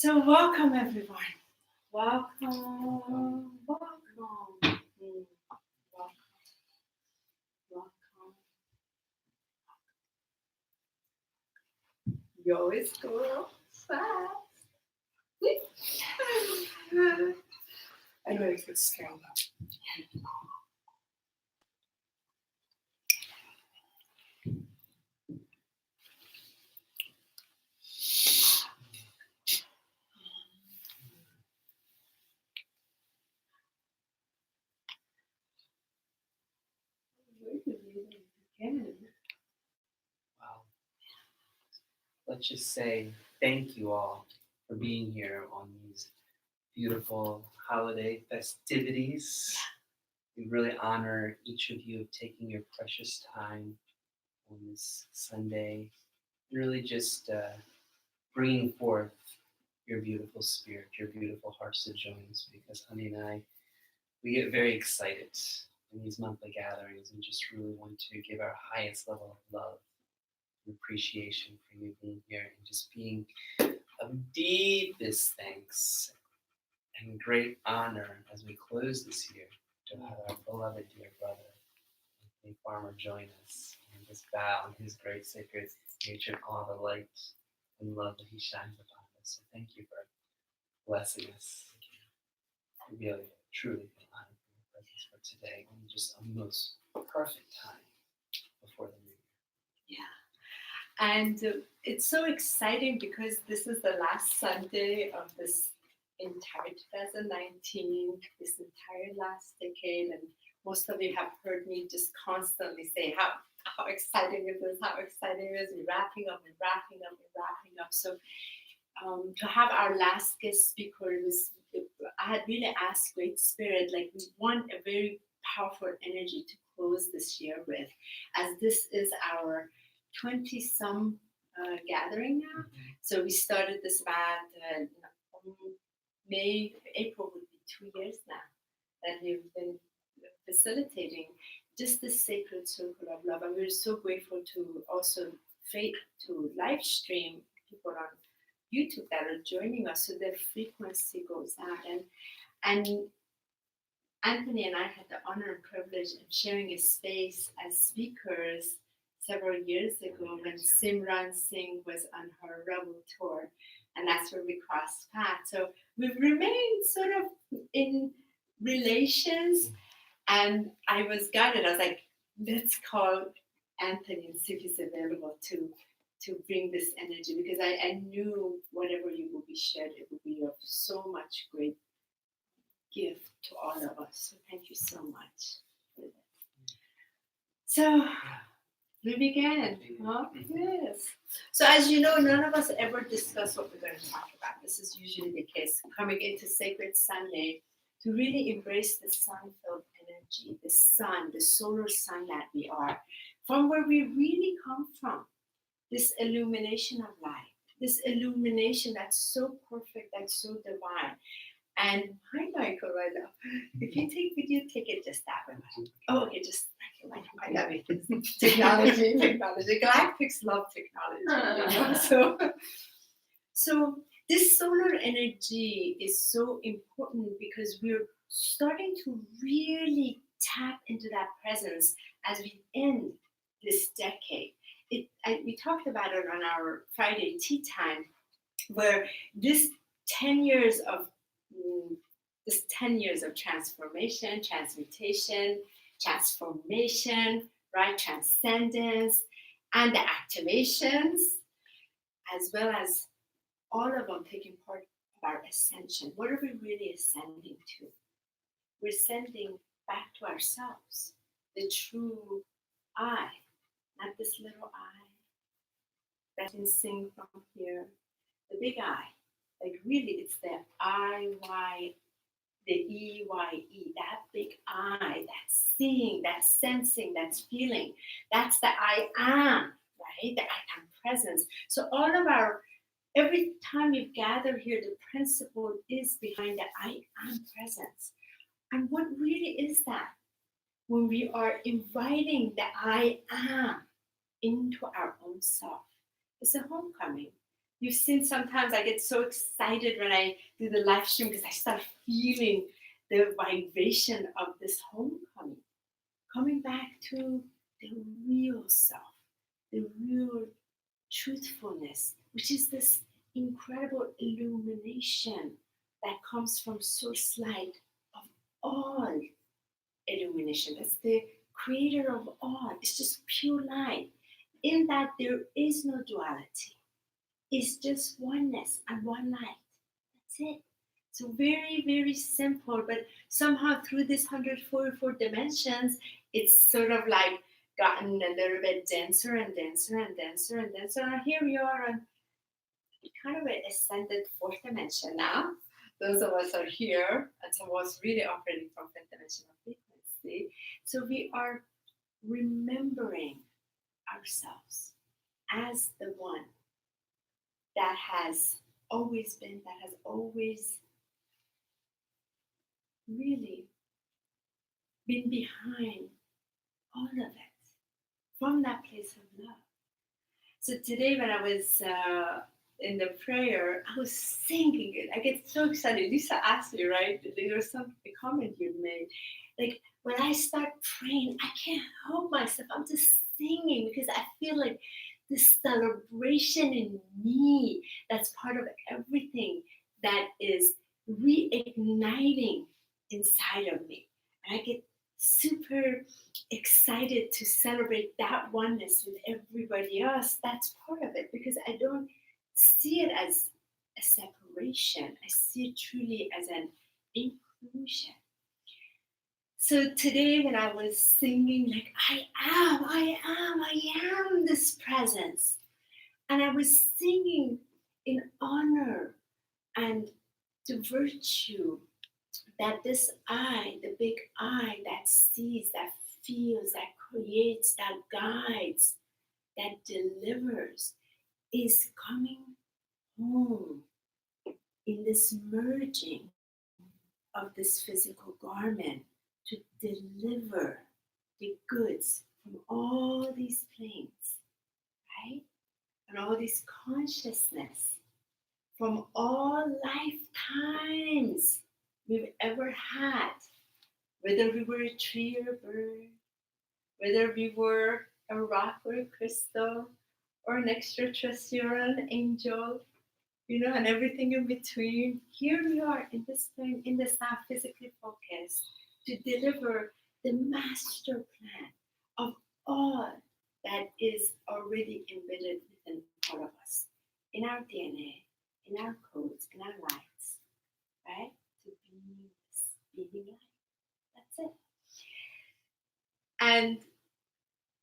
So welcome everyone. Welcome. Welcome. You always go fast. I know it gets scary. Wow. Let's just say thank you all for being here on these beautiful holiday festivities. We really honor each of you of taking your precious time on this Sunday, really just bringing forth your beautiful spirit, your beautiful hearts to join us, because Honey and I, we get very excited in these monthly gatherings and just really want to give our highest level of love and appreciation for you being here and just being of deepest thanks and great honor as we close this year to have our beloved dear brother, Anthony Farmer, join us and just bow in his great sacred nature and all the light and love that he shines upon us. So thank you for blessing us. We really, truly feel honored for your presence for today and just a most perfect time before the new year. Yeah. And it's so exciting because this is the last Sunday of this entire 2019, this entire last decade, and most of you have heard me just constantly say how exciting it is, how exciting it is. We're wrapping up and wrapping up and wrapping up. So to have our last guest speaker I had really asked Great Spirit, like we want a very powerful energy to close this year with, as this is our 20-some gathering now. So we started this about April would be 2 years now that we've been facilitating just this sacred circle of love. And we're so grateful to also to live stream people on YouTube that are joining us, so their frequency goes out. And Anthony and I had the honor and privilege of sharing a space as speakers several years ago when Simran Singh was on her Rebel tour, and that's where we crossed paths. So we've remained sort of in relations, and I was guided. I was like, let's call Anthony and see if he's available to bring this energy, because I knew whatever you will be shared, it will be of so much great gift to all of us. So thank you so much for that. So we began. Huh? Yes. So as you know, none of us ever discuss what we're going to talk about. This is usually the case. Coming into Sacred Sunday to really embrace the sun-filled energy, the sun, the solar sun that we are, from where we really come from. This illumination of light, this illumination that's so perfect, that's so divine. And hi, Michael, right now. If you take video, take it just that way. Oh, okay, just I love it. Technology. Galactics love technology. So this solar energy is so important because we're starting to really tap into that presence as we end this decade. We talked about it on our Friday tea time, where this 10 years of transformation, transmutation, transformation, right, transcendence, and the activations, as well as all of them taking part of our ascension. What are we really ascending to? We're ascending back to ourselves, the true I. Not this little I that can sing from here, the big I. Like really, it's the I-Y, the E-Y-E, that big I, that's seeing, that's sensing, that's feeling. That's the I am, right? The I am presence. So every time you gather here, the principle is behind the I am presence. And what really is that? When we are inviting the I am into our own self. It's a homecoming. You've seen sometimes I get so excited when I do the live stream because I start feeling the vibration of this homecoming, coming back to the real self, the real truthfulness, which is this incredible illumination that comes from source light of all illumination. That's the creator of all. It's just pure light. In that there is no duality. It's just oneness and one light. That's it. So very, very simple, but somehow through this 144 dimensions, it's sort of like gotten a little bit denser and denser and denser and denser. And here we are on kind of an ascended fourth dimension now. Those of us are here, and some of us really operating from fifth dimensional frequency. So we are remembering ourselves as the one that has always been, that has always really been behind all of it from that place of love. So today, when I was in the prayer, I was singing it. I get so excited. Lisa asked me, right? There was a comment you made. Like, when I start praying, I can't help myself. I'm just singing because I feel like this celebration in me that's part of everything that is reigniting inside of me. And I get super excited to celebrate that oneness with everybody else. That's part of it because I don't see it as a separation. I see it truly as an inclusion. So today when I was singing, like, I am this presence. And I was singing in honor and the virtue that this I, the big I that sees, that feels, that creates, that guides, that delivers, is coming home in this merging of this physical garment to deliver the goods from all these planes, right? And all this consciousness from all lifetimes we've ever had, whether we were a tree or a bird, whether we were a rock or a crystal, or an extraterrestrial or an angel, and everything in between. Here we are in this plane, in this now physically focused to deliver the master plan of all that is already embedded within all of us, in our DNA, in our codes, in our lives, right? To be light. That's it. And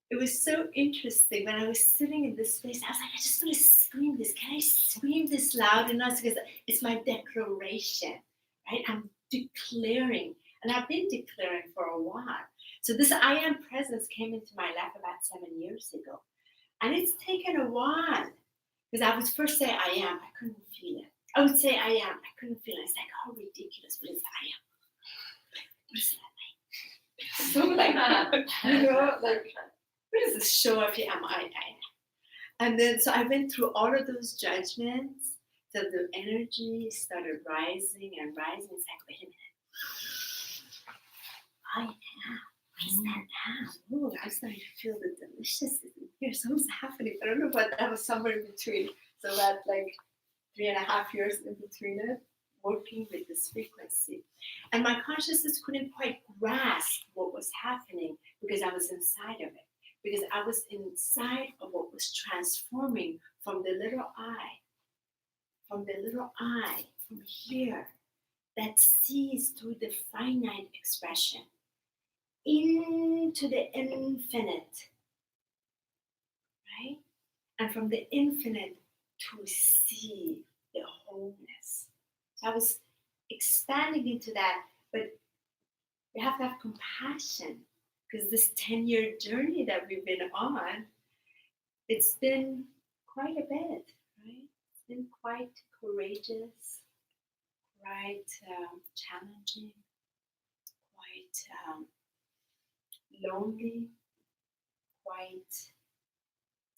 it was so interesting when I was sitting in this space. I was like, I just want to scream this. Can I scream this loud enough? Because it's my declaration, right? I'm declaring, and I've been declaring for a while. So this I am presence came into my life about 7 years ago, and it's taken a while because I would first say I am, I couldn't feel it. I would say I am, I couldn't feel it. It's like, how ridiculous, but it's I am. What is that like? So like, like. What is this show up here? Am I? And then, so I went through all of those judgments. So the energy started rising and rising. It's like, wait a minute. I am. What is that now? Oh, I'm starting to feel the deliciousness in here. Something's happening. I don't know what that was, somewhere in between. So that like 3.5 years in between it, working with this frequency. And my consciousness couldn't quite grasp what was happening because I was inside of it. Because I was inside of what was transforming from the little I, from here, that sees through the finite expression into the infinite, right? And from the infinite to see the wholeness. So I was expanding into that, but we have to have compassion. Because this 10-year journey that we've been on, it's been quite a bit, right? It's been quite courageous, quite challenging, quite lonely, quite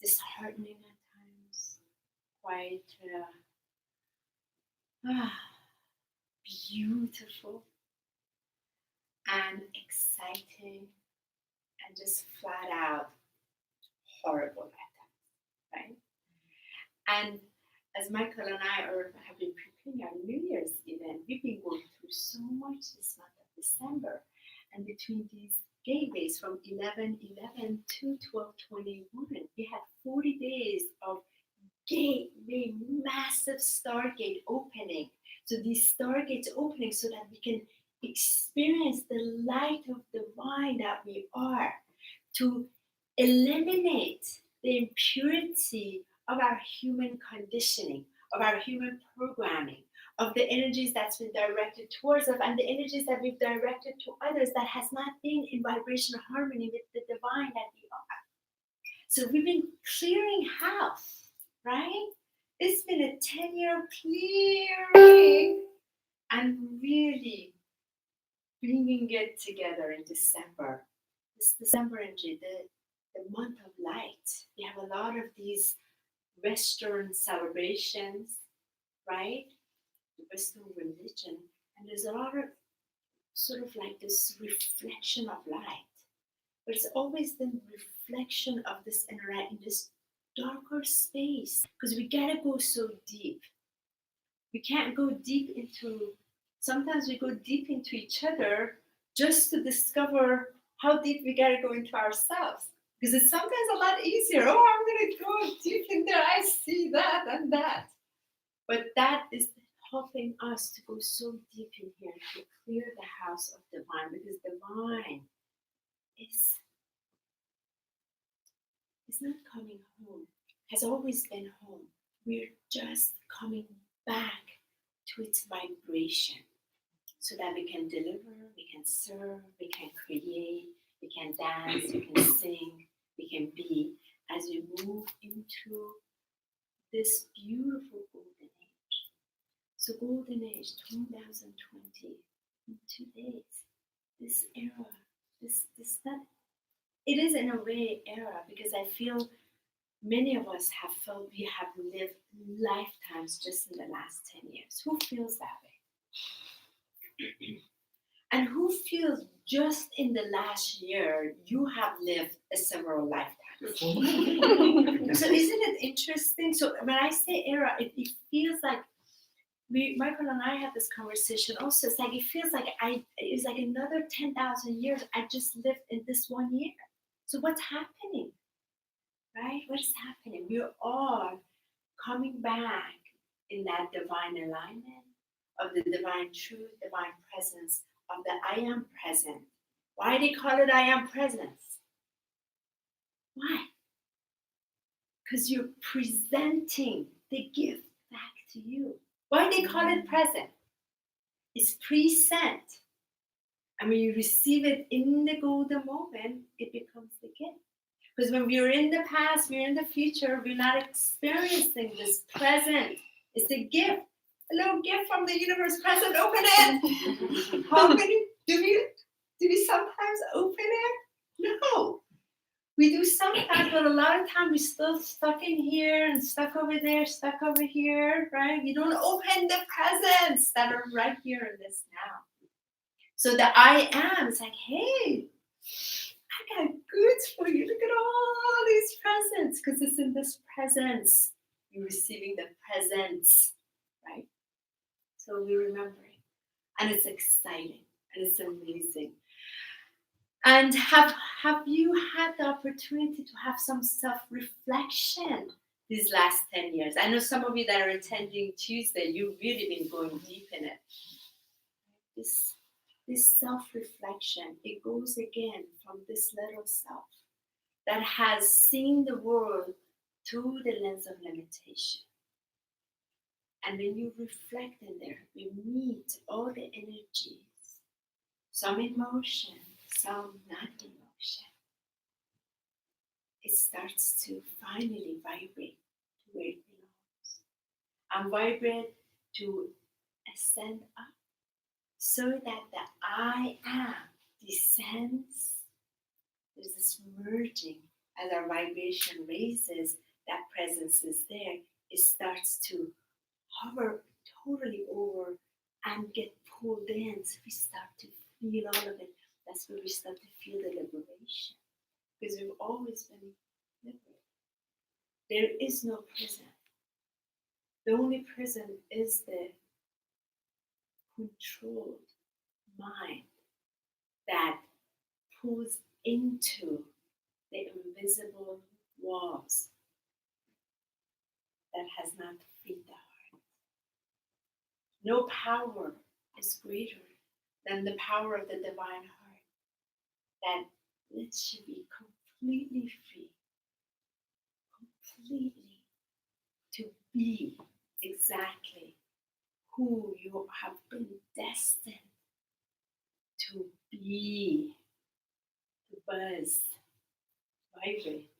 disheartening at times, quite beautiful and exciting and just flat out horrible at times, right? And as Michael and I have been preparing our New Year's event, we've been going through so much this month of December. And between these gateways from 11/11 to 12/21, we had 40 days of gateway, massive stargate opening. So these stargates opening so that we can experience the light of divine that we are, to eliminate the impurity of our human conditioning, of our human programming, of the energies that's been directed towards us and the energies that we've directed to others that has not been in vibrational harmony with the divine that we are. So we've been clearing house, right? It's been a 10-year clearing and really bringing it together in December. This December energy, the month of light. We have a lot of these Western celebrations, right? The Western religion. And there's a lot of sort of like this reflection of light. But it's always the reflection of this inner light in this darker space. Because we gotta go so deep. We can't go deep into, sometimes we go deep into each other just to discover how deep we gotta go into ourselves. Because it's sometimes a lot easier. Oh, I'm gonna go deep in there. I see that and that. But that is helping us to go so deep in here to clear the house of divine, because divine is not coming home, has always been home. We're just coming back to its vibration so that we can deliver, we can serve, we can create, we can dance, we can sing, we can be, as we move into this beautiful golden age. So golden age 2020, in 2 days, this era, this that it is in a way era, because I feel many of us have felt we have lived lifetimes just in the last 10 years. Who feels that way? And who feels just in the last year you have lived several lifetimes? So isn't it interesting? So when I say era, it feels like Michael and I had this conversation also. It's like it feels like it's like another 10,000 years I just lived in this 1 year. So what's happening? Right? What's happening? We're all coming back in that divine alignment of the divine truth, divine presence, of the I am present. Why they call it I am presence? Why? Because you're presenting the gift back to you. Why they call it present? It's pre-sent. And when you receive it in the golden moment, it becomes the gift. Because when we're in the past, we're in the future, we're not experiencing this present. It's a gift. A little gift from the universe. Present, open it. How many do we sometimes open it? No. We do sometimes, but a lot of times we're still stuck in here and stuck over there, stuck over here, right? We don't open the presents that are right here in this now. So the I am is like, hey, I got goods for you. Look at all these presents, because it's in this presence. You're receiving the presents, right? So we're remembering. And it's exciting and it's amazing. And have you had the opportunity to have some self-reflection these last 10 years? I know some of you that are attending Tuesday, you've really been going deep in it. This self-reflection, it goes again from this little self that has seen the world through the lens of limitation. And when you reflect in there, you meet all the energies, some in motion, some not in motion. It starts to finally vibrate to where it belongs. And vibrate to ascend up, so that the I am descends. There's this merging as our vibration raises, that presence is there. it starts to hover totally over and get pulled in. So we start to feel all of it. That's where we start to feel the liberation. Because we've always been liberated. There is no prison. The only prison is the controlled mind that pulls into the invisible walls that has not freed the heart. No power is greater than the power of the divine heart that lets you be completely free, completely to be exactly who you have been destined to be, to buzz, vibrate,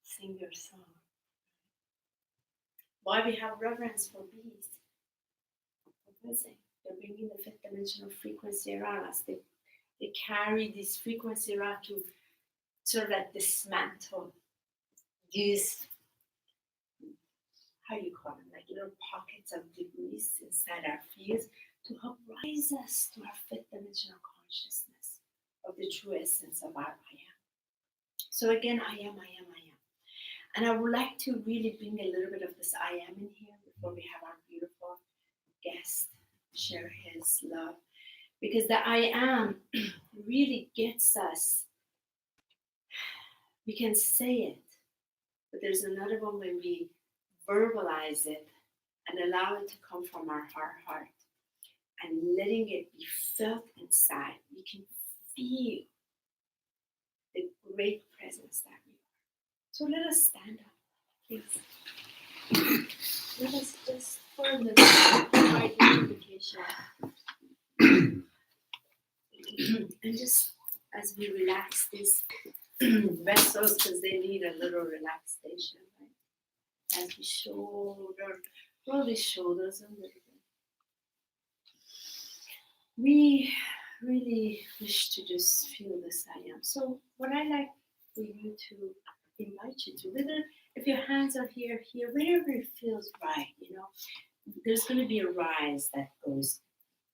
sing your song. Why we have reverence for bees, for buzzing. They're bringing the fifth dimensional frequency around us. They carry this frequency around to sort of like dismantle these, how you call them, like little pockets of debris inside our fields to help rise us to our fifth dimensional consciousness of the true essence of our I am. So again, I am. And I would like to really bring a little bit of this I am in here before we have our beautiful guest share his love. Because the I am really gets us. We can say it, but there's another one when we verbalize it and allow it to come from our heart and letting it be felt inside. We can feel the great presence that we are. So let us stand up, please. Let us just for a minute provide invocation. And just as we relax these vessels, because they need a little relaxation, right? As we roll the shoulders a little bit. We really wish to just feel this I am. So what I like for you to invite you to, whether if your hands are here, wherever it feels right, there's going to be a rise that goes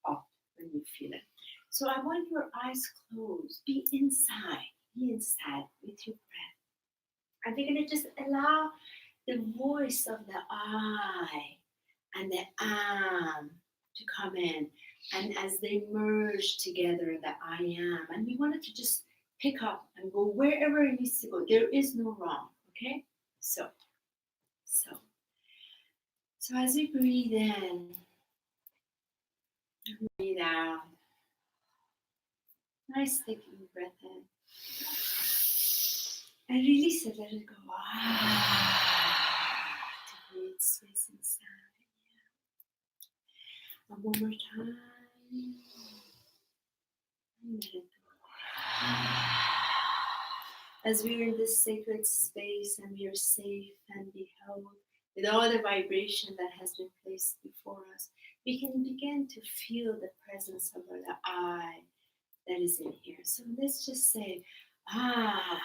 up when you feel it. So I want your eyes closed. Be inside with your breath. And we're going to just allow the voice of the I and the am to come in. And as they merge together, the I am. And we want it to just pick up and go wherever it needs to go. There is no wrong, okay? So as we breathe in, and breathe out. Nice taking breath in. And release it, let it go. To create space inside. Yeah. And one more time. And let it go. As we are in this sacred space and we are safe and beheld with all the vibration that has been placed before us, we can begin to feel the presence of the I that is in here. So let's just say, I.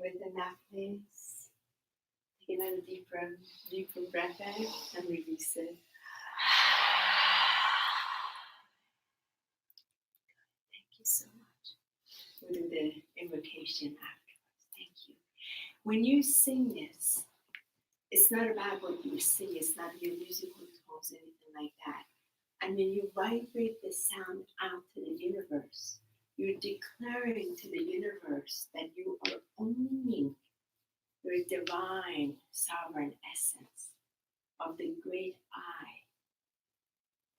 with enough place, take another deeper breath in and release it. Thank you so much. We'll do the invocation afterwards. Thank you. When you sing this, it's not about what you sing, it's not your musical tones, anything like that. And when you vibrate the sound out to the universe, you're declaring to the universe that you are owning your divine sovereign essence of the great I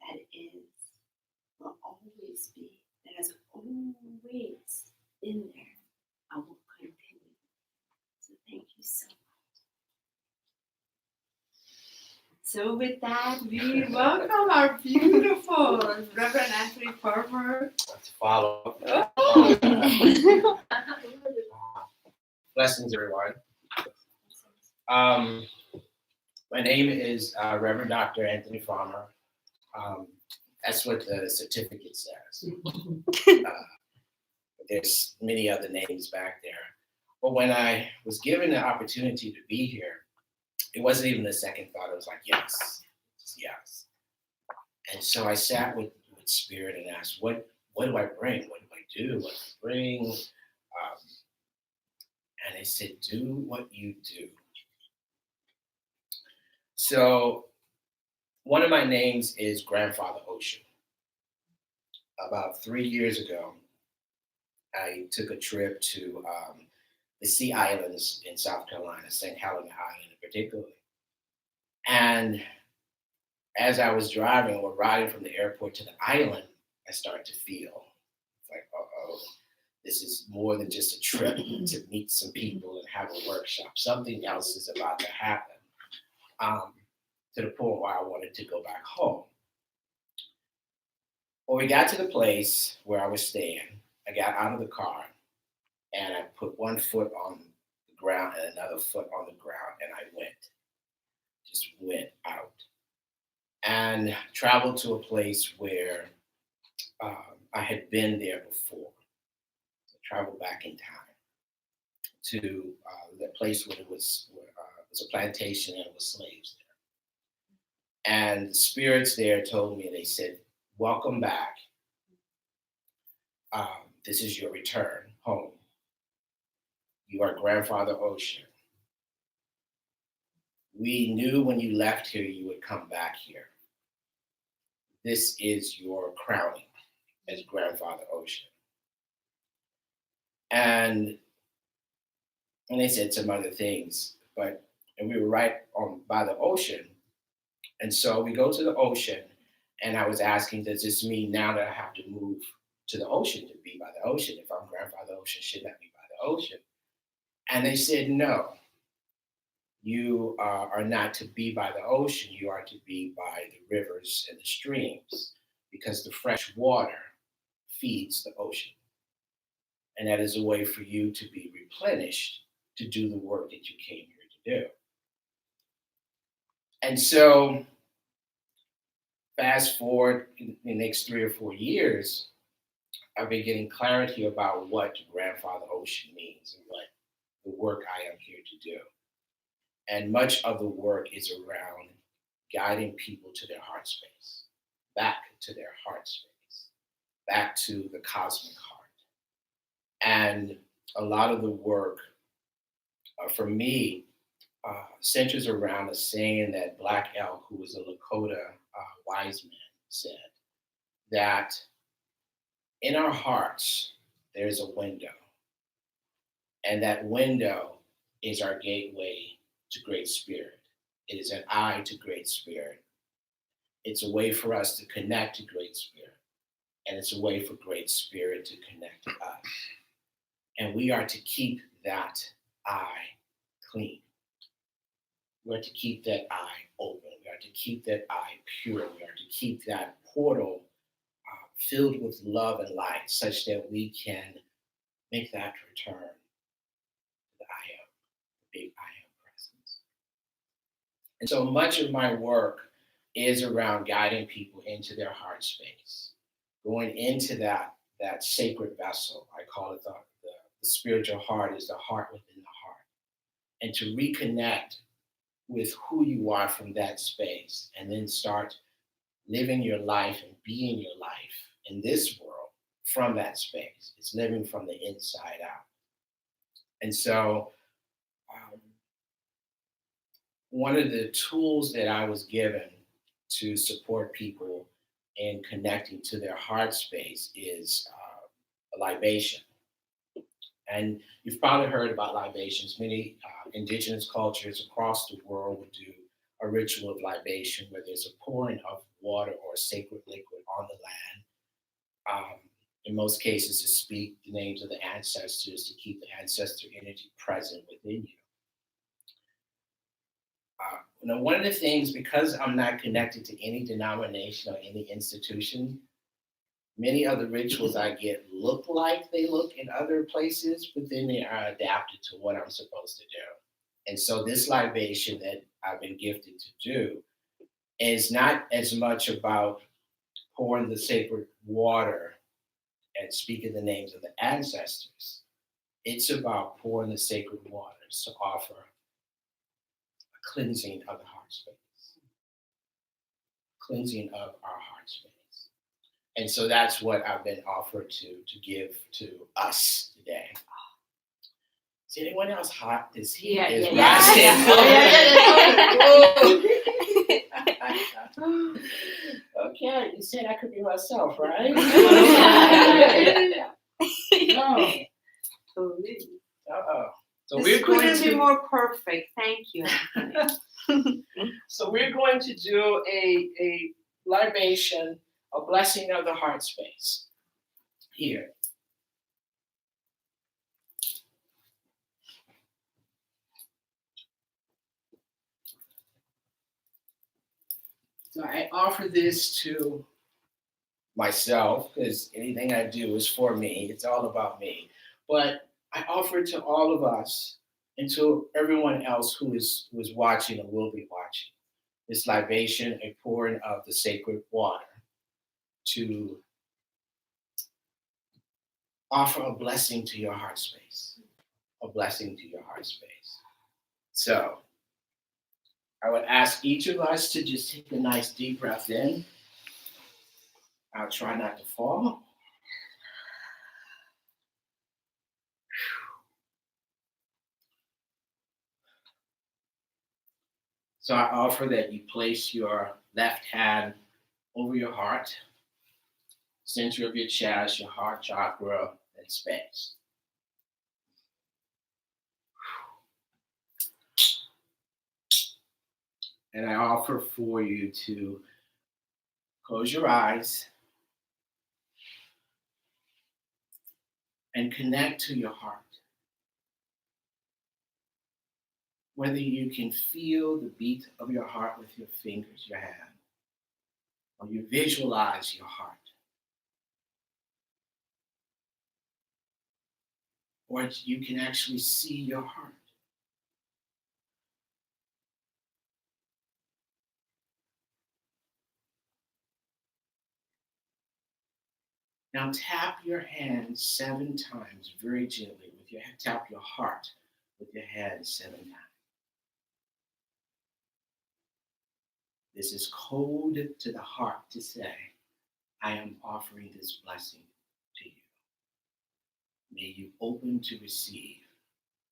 that is, will always be, that has always been there, and will continue. So thank you so much. So with that, we welcome our beautiful Rev Anthony Farmer. Let's follow. Oh. Blessings, everyone. My name is Reverend Dr. Anthony Farmer. That's what the certificate says. There's many other names back there. But when I was given the opportunity to be here, it wasn't even a second thought. It was like, yes, yes. And so I sat with Spirit and asked, what do I bring? What do I do? What do I bring? And they said, do what you do. So one of my names is Grandfather Ocean. About 3 years ago, I took a trip to the Sea Islands in South Carolina, St. Helena Island in particular. And as I was driving or riding from the airport to the island, I started to feel like, this is more than just a trip to meet some people and have a workshop. Something else is about to happen, to the point where I wanted to go back home. When we got to the place where I was staying, I got out of the car and I put one foot on the ground and another foot on the ground, and I just went out and traveled to a place where I had been there before. So traveled back in time to the place where it was a plantation and it was slaves there. And the spirits there told me, they said, welcome back. This is your return home. You are Grandfather Ocean. We knew when you left here, you would come back here. This is your crowning as Grandfather Ocean. And they said some other things, and we were right on by the ocean. And so we go to the ocean, and I was asking, does this mean now that I have to move to the ocean to be by the ocean? If I'm Grandfather Ocean, shouldn't I be by the ocean? And they said, no, you are not to be by the ocean. You are to be by the rivers and the streams, because the fresh water feeds the ocean. And that is a way for you to be replenished to do the work that you came here to do. And so fast forward in the next 3 or 4 years, I've been getting clarity about what Grandfather Ocean means and what the work I am here to do. And much of the work is around guiding people to their heart space, back to their heart space, back to the cosmic heart. And a lot of the work, for me, centers around a saying that Black Elk, who was a Lakota wise man, said, that in our hearts, there's a window. And that window is our gateway to Great Spirit. It is an eye to Great Spirit. It's a way for us to connect to Great Spirit. And it's a way for Great Spirit to connect to us. And we are to keep that eye clean. We are to keep that eye open. We are to keep that eye pure. We are to keep that portal filled with love and light, such that we can make that return to the I am, the big I am presence. And so much of my work is around guiding people into their heart space, going into that sacred vessel. I call it the spiritual heart is the heart within the and to reconnect with who you are from that space, and then start living your life and being your life in this world from that space. It's living from the inside out. And so one of the tools that I was given to support people in connecting to their heart space is a libation. And you've probably heard about libations. Many indigenous cultures across the world would do a ritual of libation where there's a pouring of water or a sacred liquid on the land. In most cases, to speak the names of the ancestors, to keep the ancestor energy present within you. Now, one of the things, because I'm not connected to any denomination or any institution, many of the rituals I get look like they look in other places, but then they are adapted to what I'm supposed to do. And so this libation that I've been gifted to do is not as much about pouring the sacred water and speaking the names of the ancestors. It's about pouring the sacred waters to offer a cleansing of the heart space, cleansing of our heart space. And so that's what I've been offered to give to us today. Is anyone else hot? Is he? Yeah, is Okay, you said I could be myself, right? No. Uh-oh. So This we're going couldn't be to more perfect. Thank you. So we're going to do a libation, a blessing of the heart space here. So I offer this to myself, because anything I do is for me. It's all about me. But I offer it to all of us and to everyone else who is watching or will be watching. This libation, a pouring of the sacred water to offer a blessing to your heart space, a blessing to your heart space. So I would ask each of us to just take a nice deep breath in. I'll try not to fall. So I offer that you place your left hand over your heart, center of your chest, your heart chakra, and space. And I offer for you to close your eyes and connect to your heart. Whether you can feel the beat of your heart with your fingers, your hand, or you visualize your heart, or you can actually see your heart. Now tap your hand 7 times very gently with your hand. Tap your heart with your hand 7 times. This is code to the heart to say, I am offering this blessing to you. May you open to receive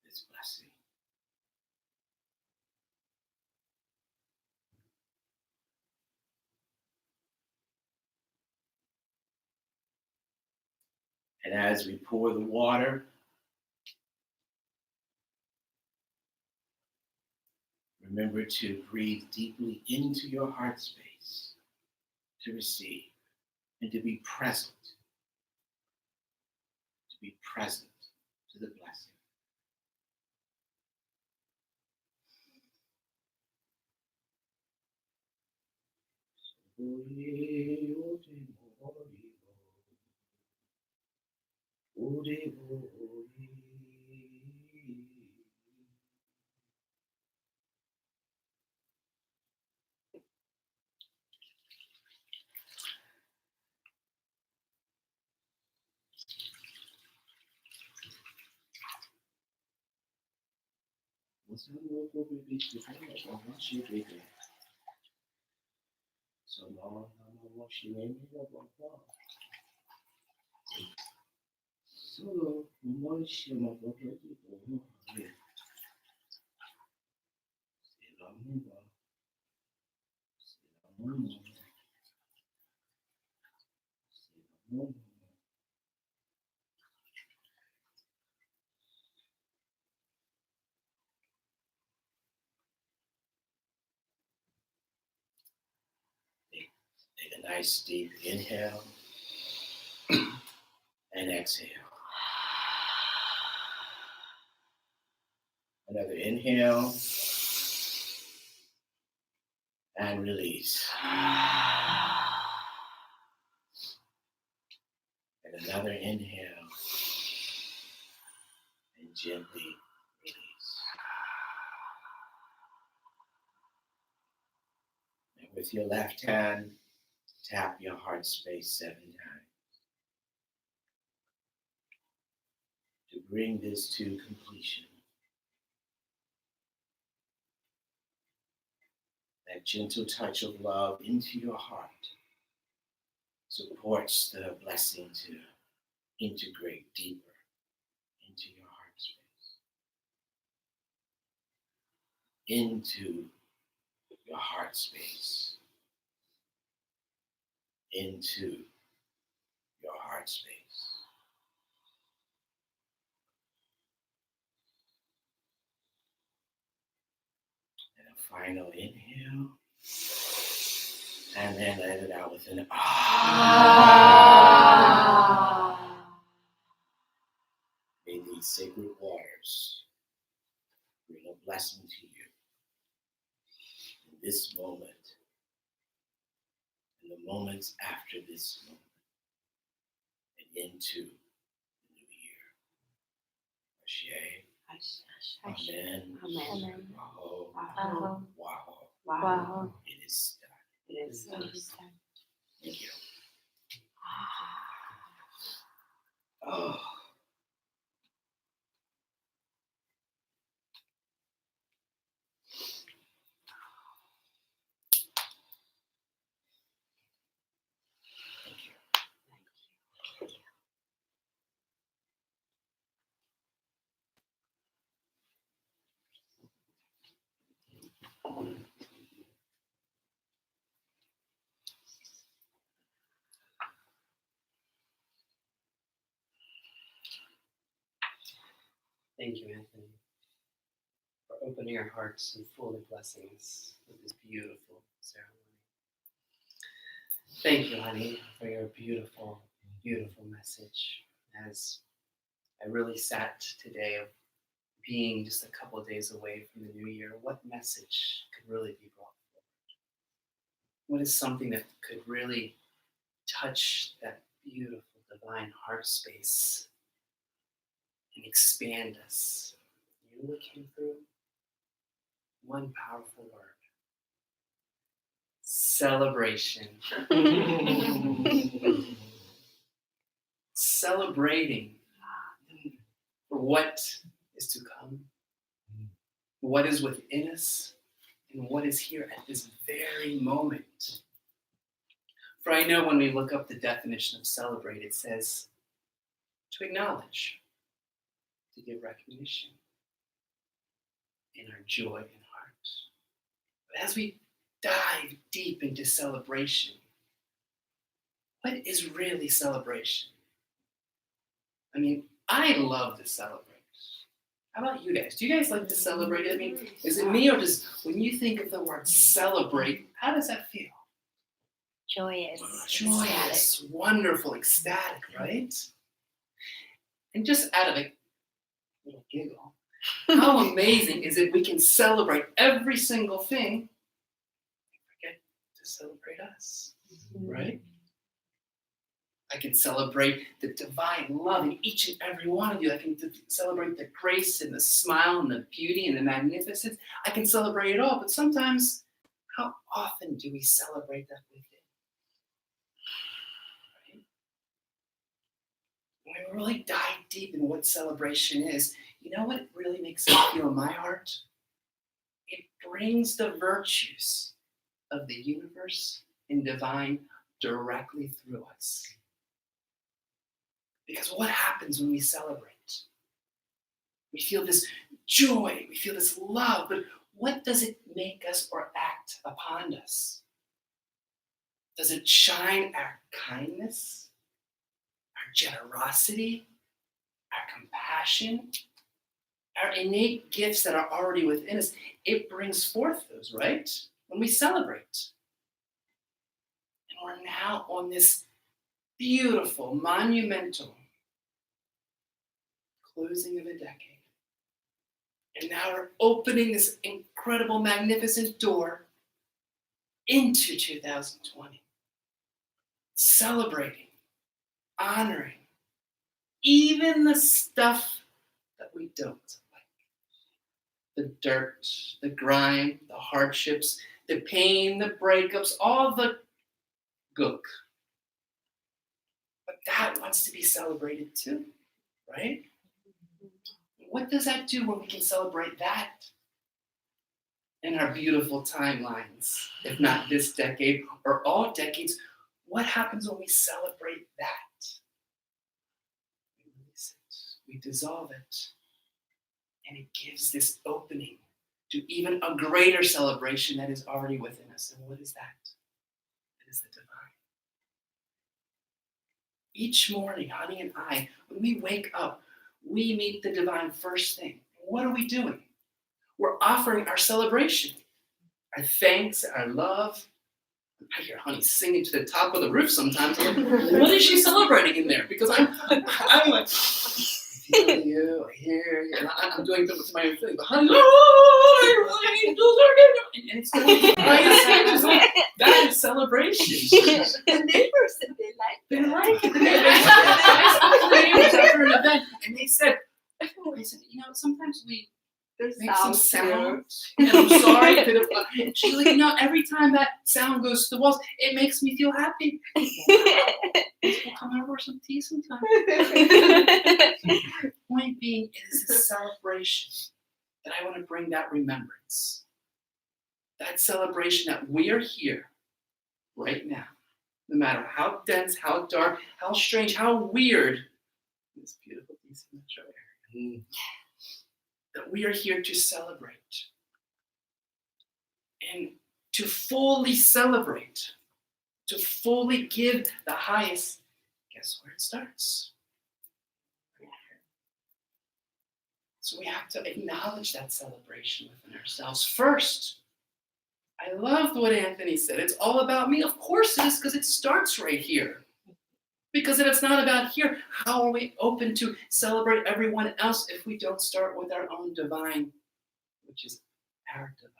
this blessing. And as we pour the water, remember to breathe deeply into your heart space to receive and to be present. To be present to the blessing. Take a nice deep inhale and exhale. Another inhale and release. And another inhale and gently release. And with your left hand, tap your heart space 7 times to bring this to completion. That gentle touch of love into your heart supports the blessing to integrate deeper into your heart space, into your heart space, into your heart space. And a final inhale, and then let it out with an ah. May these sacred waters bring a blessing to you in this moment, and the moments after this moment, and into the new year. Ashe. Amen. Amen. Waho. Waho. Waho. Waho. It is done. It is done. Thank you. Oh. Thank you. Thank you, Anthony, for opening our hearts and full of blessings with this beautiful ceremony. Thank you, honey, for your beautiful, beautiful message. As I really sat today of being just a couple of days away from the new year, what message could really be brought forward? What is something that could really touch that beautiful divine heart space and expand us? You know what came through? One powerful word. Celebration. Celebrating for what is to come, what is within us, and what is here at this very moment. For I know when we look up the definition of celebrate, it says to acknowledge, to give recognition in our joy and heart. But as we dive deep into celebration, what is really celebration? I mean, I love to celebrate. How about you guys? Do you guys like to celebrate? I mean, is it me, or does, when you think of the word celebrate, how does that feel? Joyous. Joyous, wonderful, ecstatic, right? And just out of a little giggle, how amazing is it we can celebrate every single thing and forget to celebrate us, right? I can celebrate the divine love in each and every one of you. I can celebrate the grace and the smile and the beauty and the magnificence. I can celebrate it all, but sometimes, how often do we celebrate that with it? Right? When we really dive deep in what celebration is, you know what it really makes me feel in my heart? it brings the virtues of the universe and divine directly through us. Because what happens when we celebrate? We feel this joy, we feel this love, but what does it make us or act upon us? Does it shine our kindness, our generosity, our compassion, our innate gifts that are already within us? It brings forth those, right? When we celebrate. And we're now on this beautiful, monumental closing of a decade. And now we're opening this incredible, magnificent door into 2020. Celebrating, honoring, even the stuff that we don't like. The dirt, the grime, the hardships, the pain, the breakups, all the gook. But that wants to be celebrated too, right? What does that do when we can celebrate that in our beautiful timelines? If not this decade or all decades, what happens when we celebrate that? We release it, we dissolve it, and it gives this opening to even a greater celebration that is already within us. And what is that? It is the divine. Each morning, honey and I, when we wake up, we meet the divine first thing. What are we doing? We're offering our celebration, our thanks, our love. I hear honey singing to the top of the roof sometimes. I'm like, what is she celebrating in there? Because I'm like, I feel you, I hear you, and I'm doing things with my own thing. But honey, and it's going to be that is celebration. The neighbors said they like They like it. I was after an event, and they said, sometimes we make some sounds. And I'm sorry if it. She's like, every time that sound goes to the walls, it makes me feel happy. We'll come over some tea sometime. Point being, it is a celebration that I want to bring that remembrance. That celebration that we are here right now. No matter how dense, how dark, how strange, how weird, this beautiful piece of metro area, that we are here to celebrate. And to fully celebrate, to fully give the highest, guess where it starts? Right here. So we have to acknowledge that celebration within ourselves first. I loved what Anthony said. It's all about me. Of course it is, because it starts right here. Because if it's not about here, how are we open to celebrate everyone else if we don't start with our own divine, which is our divine?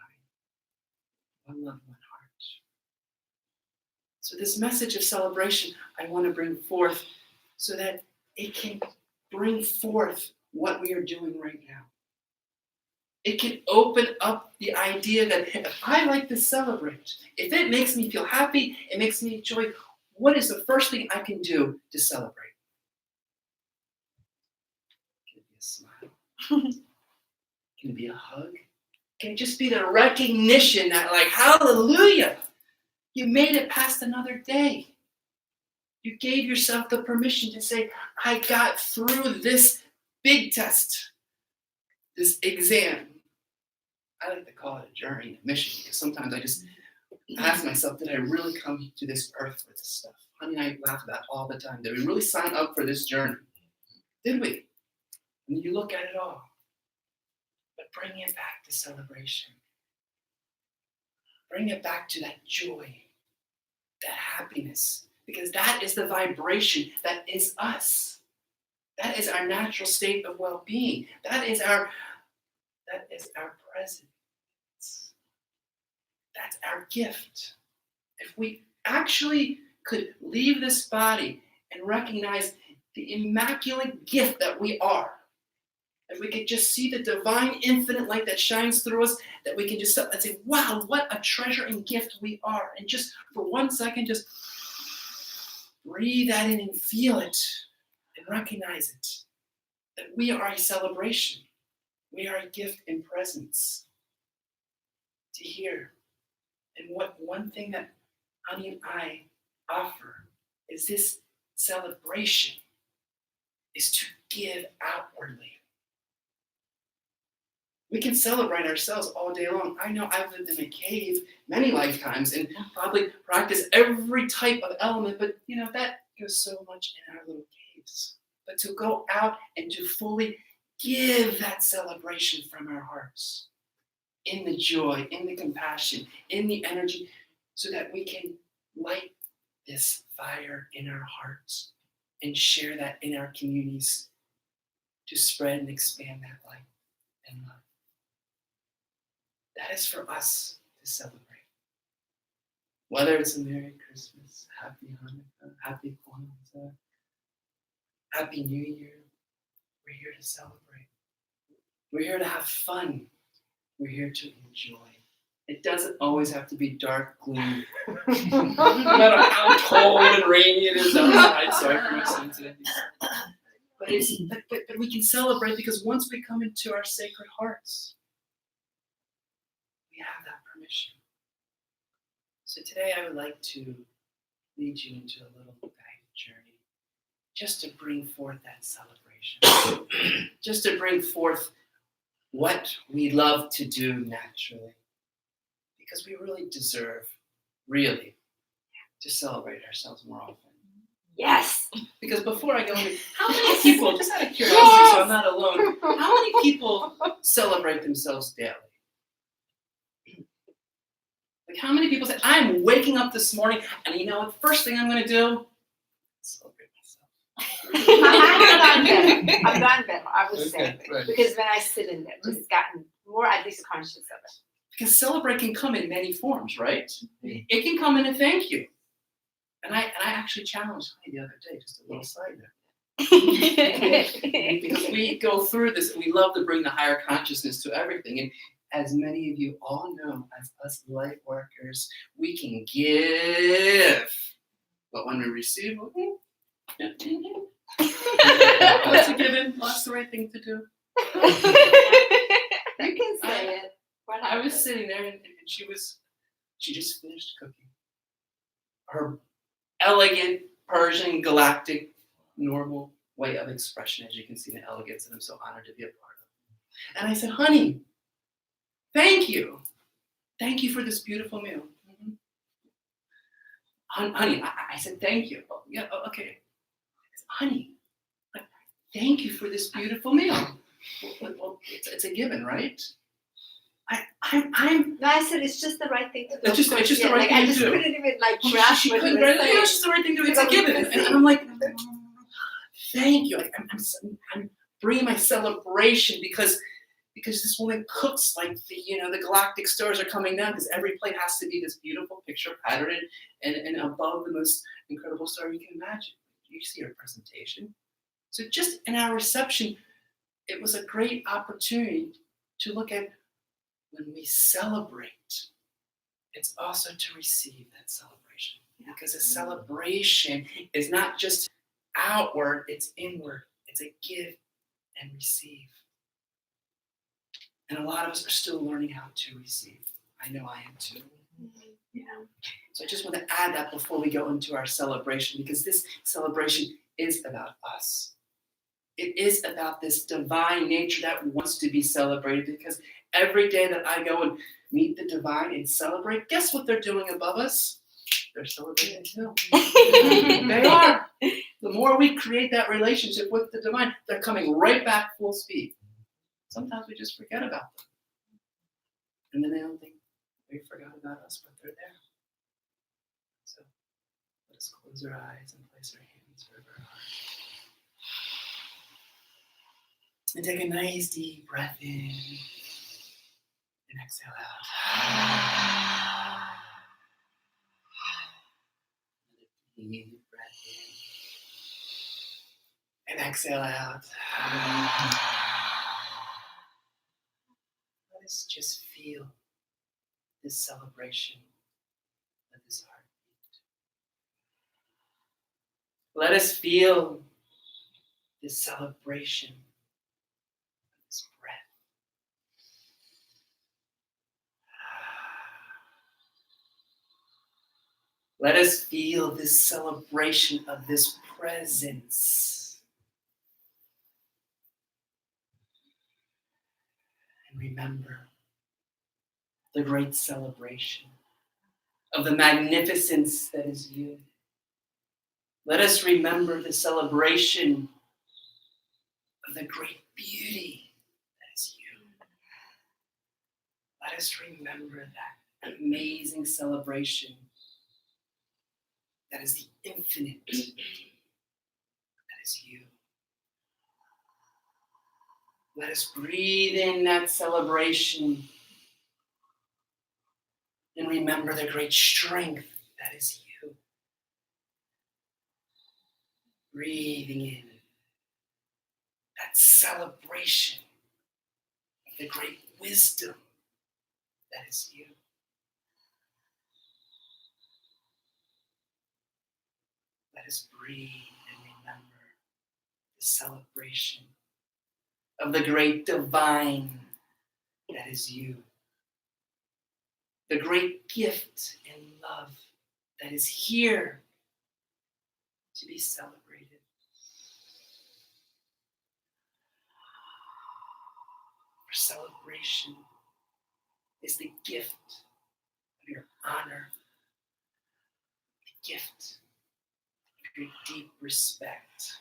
One love, one heart. So this message of celebration, I want to bring forth so that it can bring forth what we are doing right now. It can open up the idea that if I like to celebrate, if it makes me feel happy, it makes me joy, what is the first thing I can do to celebrate? Can it be a smile? Can it be a hug? Can it just be the recognition that, like, hallelujah, you made it past another day. You gave yourself the permission to say, I got through this big test, this exam. I like to call it a journey, a mission, because sometimes I just ask myself, did I really come to this earth for this stuff? Honey and I laugh about it all the time. Did we really sign up for this journey? Did we? And you look at it all. But bring it back to celebration. Bring it back to that joy, that happiness, because that is the vibration that is us. That is our natural state of well-being. That is our presence. That's our gift. If we actually could leave this body and recognize the immaculate gift that we are, if we could just see the divine infinite light that shines through us, that we can just stop and say, wow, what a treasure and gift we are. And just for 1 second, just breathe that in and feel it and recognize it. That we are a celebration. We are a gift in presence. to hear. And one thing that Honey and I offer is this celebration is to give outwardly. We can celebrate ourselves all day long. I know I've lived in a cave many lifetimes and probably practice every type of element, but that goes so much in our little caves. But to go out and to fully give that celebration from our hearts, in the joy, in the compassion, in the energy, so that we can light this fire in our hearts and share that in our communities to spread and expand that light and love. That is for us to celebrate. Whether it's a Merry Christmas, Happy Hanukkah, Happy Kwanzaa, Happy New Year, we're here to celebrate. We're here to have fun. We're here to enjoy. It doesn't always have to be dark, gloomy. No matter how cold and rainy it is outside, sorry for my sensitivity. But we can celebrate because once we come into our sacred hearts, we have that permission. So today I would like to lead you into a little guided journey, just to bring forth that celebration, just to bring forth what we love to do naturally, because we really deserve, to celebrate ourselves more often. Yes. Because before I go into, how many people, just out of curiosity, so I'm not alone, how many people celebrate themselves daily? Like, how many people say, I'm waking up this morning, and you know what, the first thing I'm going to do? Celebrate myself. I've gone there, I would say. Right. Because when I sit in there, just gotten more at least conscious of it. Because celebrate can come in many forms, right? It can come in a thank you. And I actually challenged Honey the other day, just a little side note. Because we go through this, and we love to bring the higher consciousness to everything. And as many of you all know, as us light workers, we can give. But when we receive, that's a given. That's the right thing to do. You can say it. What I was happened? sitting there, and she just finished cooking. Her elegant, Persian, galactic, normal way of expression, as you can see, the elegance that I'm so honored to be a part of. And I said, Honey, thank you. Thank you for this beautiful meal. Mm-hmm. Honey, I said, thank you. Oh, yeah, okay. Honey, thank you for this beautiful meal. Well, it's a given, right? I'm. No, I said it's just the right thing to do. It's just the right thing I to just do. couldn't even grasp She what couldn't you were grasp it. saying. It's just the right thing to do. It's a given. And I'm like, thank you. I'm bringing my celebration because this woman cooks like the galactic stars are coming down, because every plate has to be this beautiful picture pattern and above the most incredible star you can imagine. You see her presentation. So just in our reception, it was a great opportunity to look at when we celebrate, it's also to receive that celebration. Because a celebration is not just outward, it's inward. It's a give and receive. And a lot of us are still learning how to receive. I know I am too. Yeah. So I just want to add that before we go into our celebration, because this celebration is about us. It is about this divine nature that wants to be celebrated, because every day that I go and meet the divine and celebrate, guess what they're doing above us? They're celebrating too. They are. The more we create that relationship with the divine, they're coming right back full speed. Sometimes we just forget about them. And then they don't think we forgot about us, but they're there. So let us close our eyes and place our hands over our heart. And take a nice deep breath in and exhale out. Deep breath in and exhale out. Let us just feel this celebration of this heartbeat. Let us feel this celebration of this breath. Let us feel this celebration of this presence. And remember the great celebration of the magnificence that is you. Let us remember the celebration of the great beauty that is you. Let us remember that amazing celebration that is the infinite, that is you. Let us breathe in that celebration and remember the great strength that is you. Breathing in that celebration of the great wisdom that is you. Let us breathe and remember the celebration of the great divine that is you. The great gift and love that is here to be celebrated. For celebration is the gift of your honor, the gift of your deep respect.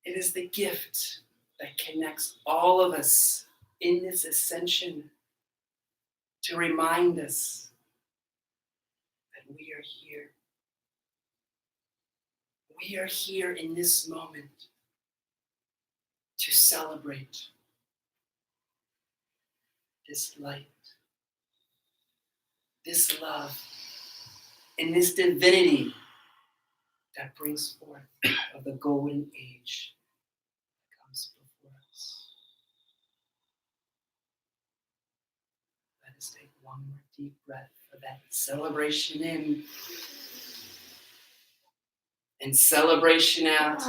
It is the gift that connects all of us in this ascension to remind us that we are here. We are here in this moment to celebrate this light, this love, and this divinity that brings forth of the golden age that comes before us. Let us take one more deep breath for that celebration in and celebration out.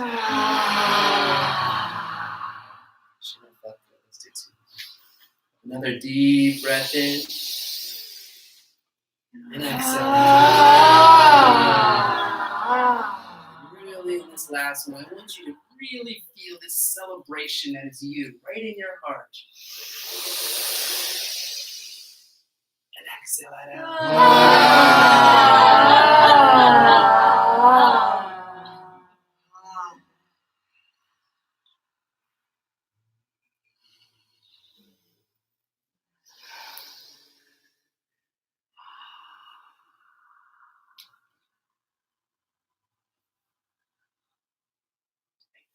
Another deep breath in and exhale. Really, in this last one, I want you to really feel this celebration that is you, right in your heart. And exhale it out.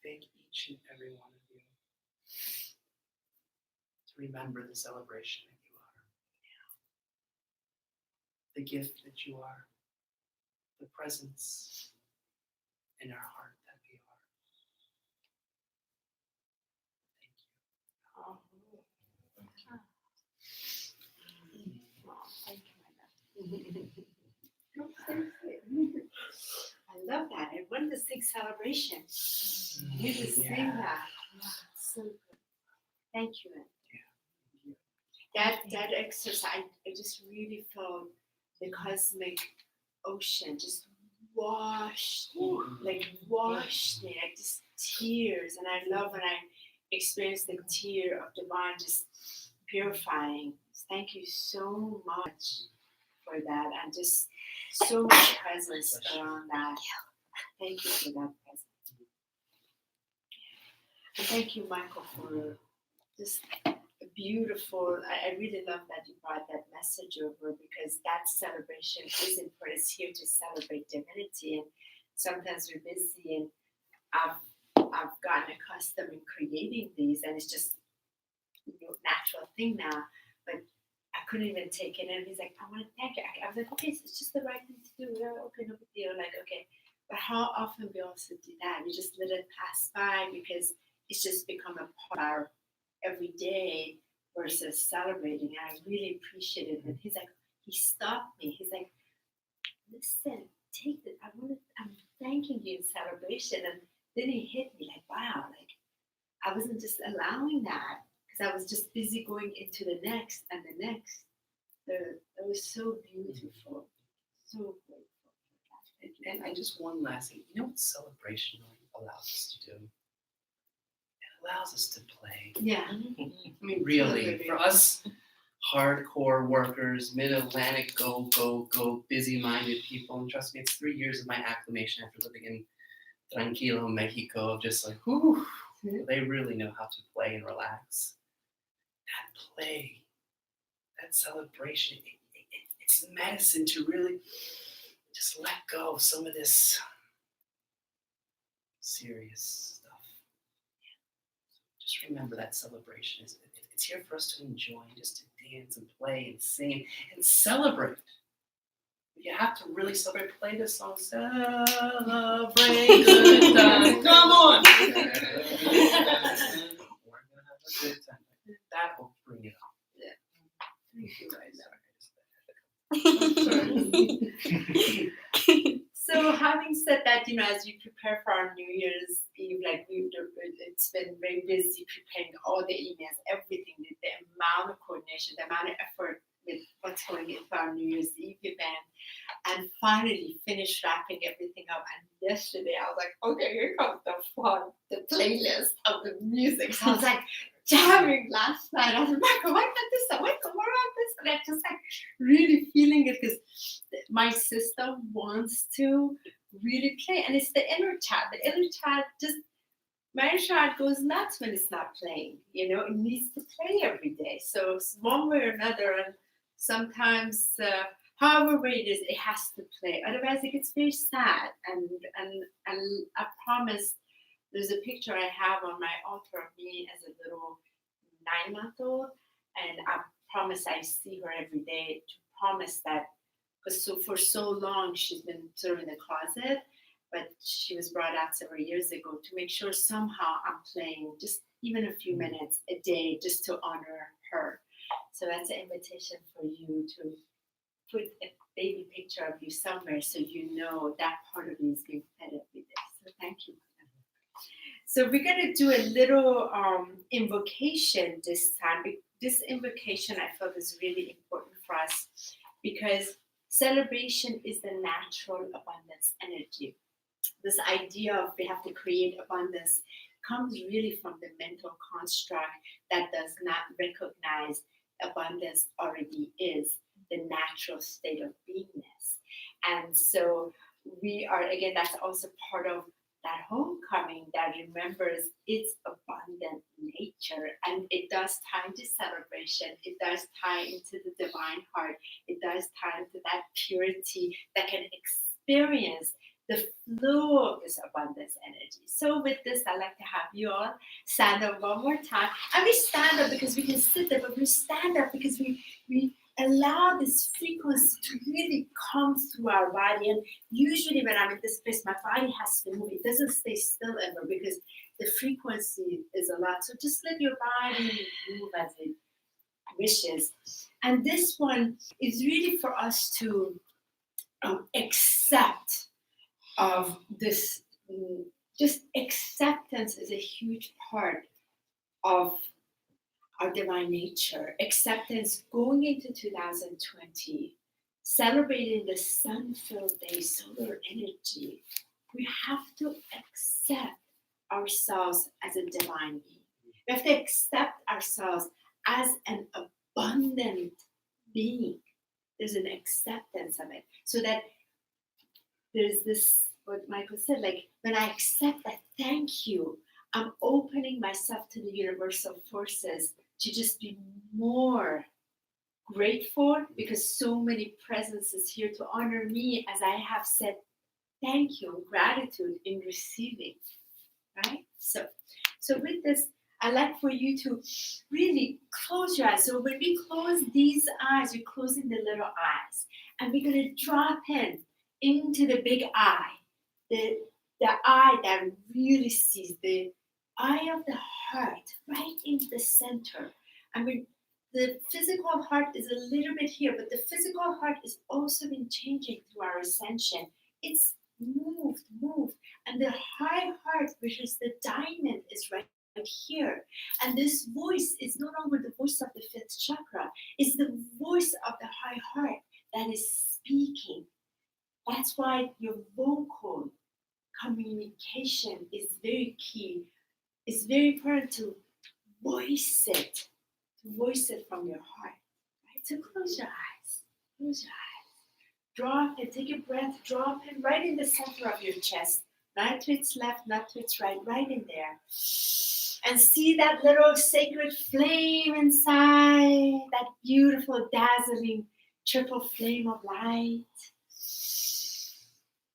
Thank each and every one of you to remember the celebration that you are, the gift that you are, the presence in our heart that we are. Thank you. I love that. I want to sing celebration. You just sing that. Yeah, so good. Thank you. That exercise, I just really felt the cosmic ocean just washed me, like just tears. And I love when I experience the tear of divine just purifying. Thank you so much for that, and just so much presence around that. Thank you for that presence. And thank you, Michael, for just a beautiful. I really love that you brought that message over, because that celebration is important. It's here to celebrate divinity, and sometimes we're busy, and I've gotten accustomed in creating these, and it's just a natural thing now. But I couldn't even take it. And he's like, I want to thank you. I was like, okay, so it's just the right thing to do. Yeah, okay, no big deal. Like, okay. But how often we also do that? We just let it pass by because it's just become a part of our everyday versus celebrating. And I really appreciate it. And he's like, he stopped me. He's like, listen, take it. I'm thanking you in celebration. And then he hit me like, wow, like I wasn't just allowing that, because I was just busy going into the next and the next. It was so beautiful. so grateful for that. And I just one last thing. You know what celebration allows us to do? It allows us to play. Yeah. I mean, really, for us hardcore workers, mid-Atlantic, go, busy-minded people, and trust me, it's 3 years of my acclimation after living in Tranquilo, Mexico, of just like, whew, they really know how to play and relax. That play, that celebration, it's medicine to really just let go of some of this serious stuff. Just remember that celebration. It's here for us to enjoy, just to dance and play and sing and celebrate. You have to really celebrate. Play this song, Celebrate Good Times. Come on! We're going to have a good time. That will bring it on. Yeah. Thank you guys. So having said that, as you prepare for our New Year's Eve, it's been very busy preparing all the emails, everything, the amount of coordination, the amount of effort with what's going into our New Year's Eve event, and finally finished wrapping everything up. And yesterday I was like, okay, here comes the fun, the playlist of the music. So I was like jamming last night. I was like, Michael, why not this? Michael, what about this? And I just like really feeling it because my system wants to really play. And it's the inner child. The inner child my child goes nuts when it's not playing. It needs to play every day. So one way or another, and sometimes however way it is, it has to play. Otherwise it gets very sad. And I promise, there's a picture I have on my altar of me as a little 9-month-old, and I promise I see her every day to promise that, because for so long she's been sort of in the closet, but she was brought out several years ago to make sure somehow I'm playing just even a few minutes a day just to honor her. So that's an invitation for you to put a baby picture of you somewhere so you know that part of you is being fed every day. So thank you. So we're going to do a little invocation this time. This invocation I felt is really important for us because celebration is the natural abundance energy. This idea of we have to create abundance comes really from the mental construct that does not recognize abundance already is the natural state of beingness. And so we are, again, that's also part of that homecoming that remembers its abundant nature, and it does tie into celebration, it does tie into the divine heart, it does tie into that purity that can experience the flow of this abundance energy. So with this, I'd like to have you all stand up one more time. And we stand up because we can sit there, but we stand up because we allow this frequency to really come through our body. And usually when I'm in this place, my body has to move. It doesn't stay still ever because the frequency is a lot. So just let your body move as it wishes. And this one is really for us to accept of this. Just acceptance is a huge part of our divine nature. Acceptance going into 2020, celebrating the sun-filled day, solar energy. We have to accept ourselves as a divine being. We have to accept ourselves as an abundant being. There's an acceptance of it. So that there's this, what Michael said, like when I accept that, thank you, I'm opening myself to the universal forces to just be more grateful because so many presences here to honor me as I have said thank you, gratitude in receiving, right? So with this, I'd like for you to really close your eyes. So when we close these eyes, you're closing the little eyes, and we're going to drop into the big eye, the eye that really sees, the eye of the heart, right in the center. I mean, the physical heart is a little bit here, but the physical heart has also been changing through our ascension. It's moved, and the high heart, which is the diamond, is right here. And this voice is no longer the voice of the fifth chakra. It's the voice of the high heart that is speaking. That's why your vocal communication is very key. It's very important to voice it from your heart. Right? So close your eyes. Close your eyes. Drop and take a breath. Drop it right in the center of your chest. Not to its left, not to its right. Right in there. And see that little sacred flame inside. That beautiful, dazzling triple flame of light.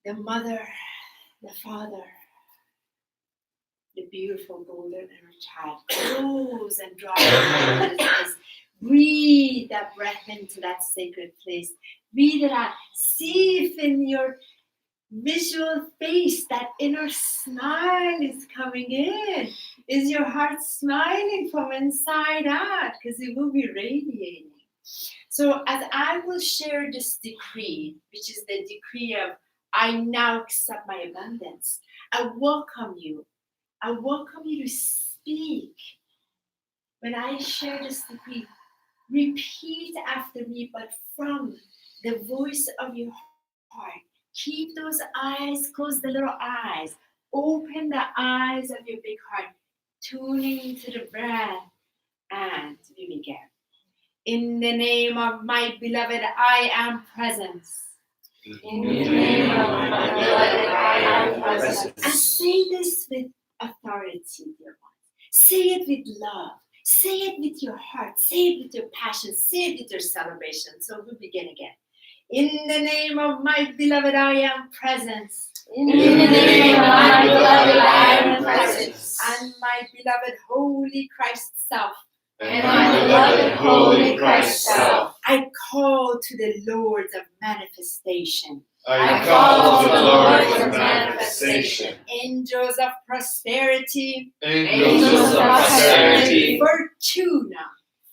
The mother, the father, the beautiful golden inner child. Close and draw your eyes. Breathe that breath into that sacred place. Breathe it out. See if in your visual face that inner smile is coming in. Is your heart smiling from inside out? Because it will be radiating. So as I will share this decree, which is the decree of I now accept my abundance. I welcome you. I welcome you to speak. When I share this decree, repeat after me, but from the voice of your heart. Keep those eyes, close the little eyes. Open the eyes of your big heart, tuning to the breath, and we begin. In the name of my beloved, I am presence. In the name of my beloved, I am present. And say this with authority, dear ones. Say it with love. Say it with your heart. Say it with your passion. Say it with your celebration. So we'll begin again. In the name of my beloved, I am presence. In the name of my beloved, I am presence. And my beloved Holy Christ self. And my beloved Holy Christ self. I call to the Lords of manifestation. I call to the Lords of manifestation. Angels of prosperity. Angels of prosperity.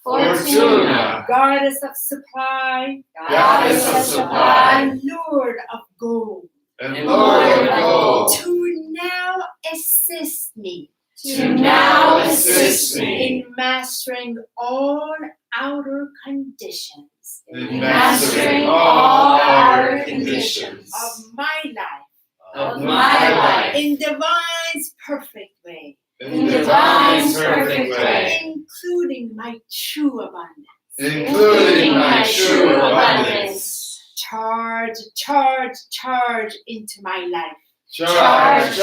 Fortuna. Goddess of supply. Goddess of supply. And Lord of gold. And Lord of gold. To now assist me. To now assist me. In mastering all outer conditions. In mastering all outer conditions. Of my life. Of my life. In divine's perfect way. In divine's perfect way. Including my true abundance. Including my true abundance. Charge into my life. Charge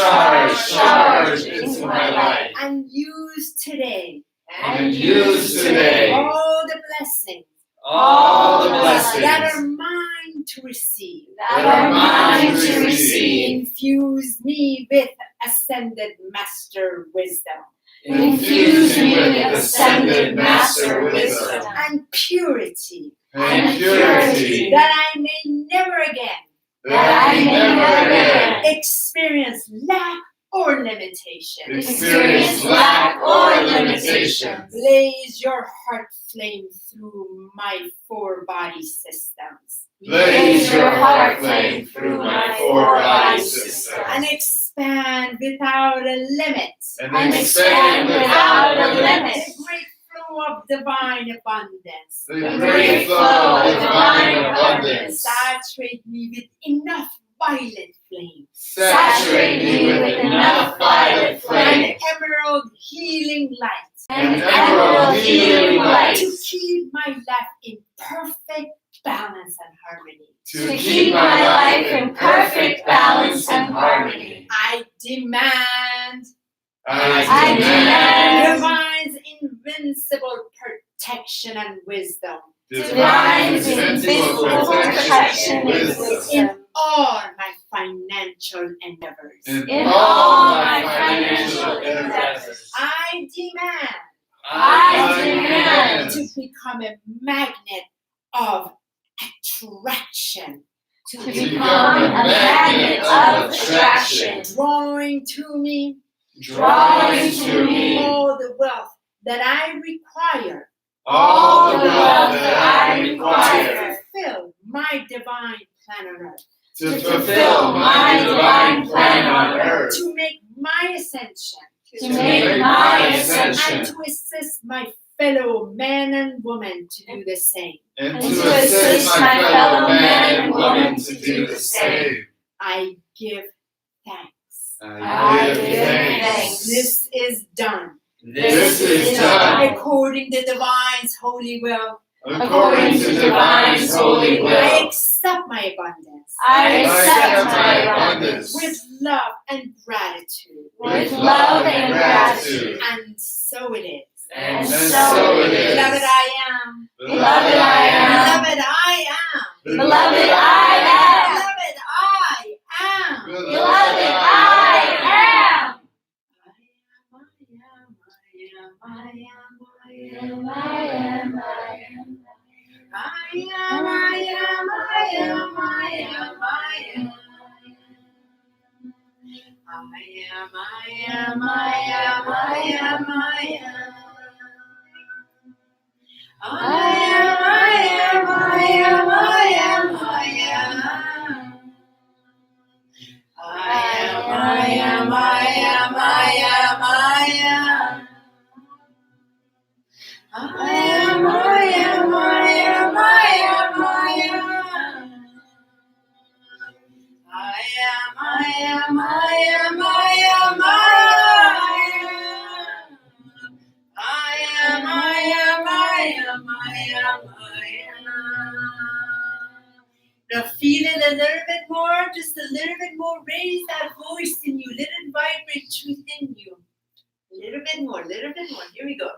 into my life. And use today. And use today. All the blessings. All the blessings. That are mine to receive. That are mine to receive. Infuse me with ascended master wisdom. Infuse me with ascended master wisdom. And purity. And purity. That I may never again. That I may never again. Experience lack or limitation. Experience lack or limitation. Blaze your heart flame through my 4 body systems. Blaze your heart flame through my 4 body systems. And expand without a limit. And expand without a limit. The great flow of divine abundance. The great flow of divine abundance. Saturate me with enough violet flame. Saturate me with enough violet flame. And emerald healing light. And emerald healing light. To keep my life in perfect balance and harmony. To keep my life in perfect balance and harmony. I demand I divine's invincible protection and wisdom. Divine's invincible protection and In wisdom. all my financial endeavors. In all my financial endeavors. I demand to to become a magnet of attraction. To become a magnet of attraction. Drawing to me All all the wealth that I require. the wealth that I require. To fulfill my divine plan on earth. To fulfill my divine plan on earth. To make my ascension. To make my ascension. And to assist my fellow man and woman to do the same. And to assist my fellow man and woman to do the same. I give thanks. I give thanks. This is done. This is done. According to Divine's holy will. According to Divine's holy I will. accept my abundance. I accept my abundance. With love and gratitude. With love and gratitude. And so it is. And so it is. Beloved, I am. Beloved, I am. Beloved, I am. Beloved, I am. Beloved, I am. Beloved, I am. Now feel it a little bit more, just a little bit more. Raise that voice in you. Let it vibrate truth in you. A little bit more, a little bit more. Here we go.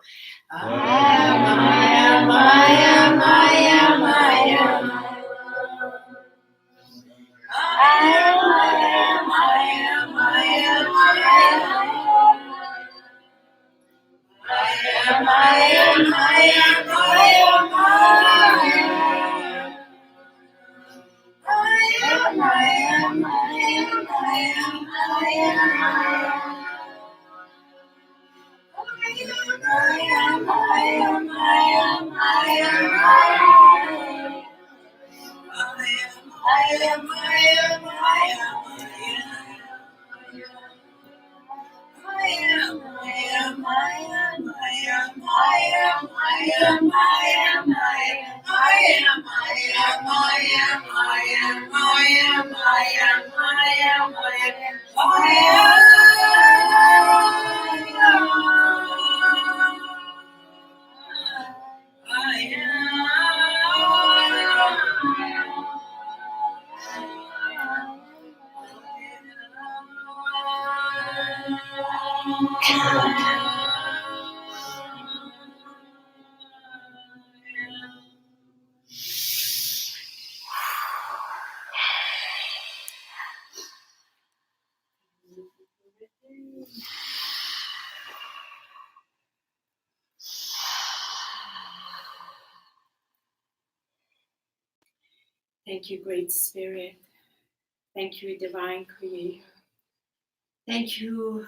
Thank you, Great Spirit. Thank you, Divine Creator. Thank you,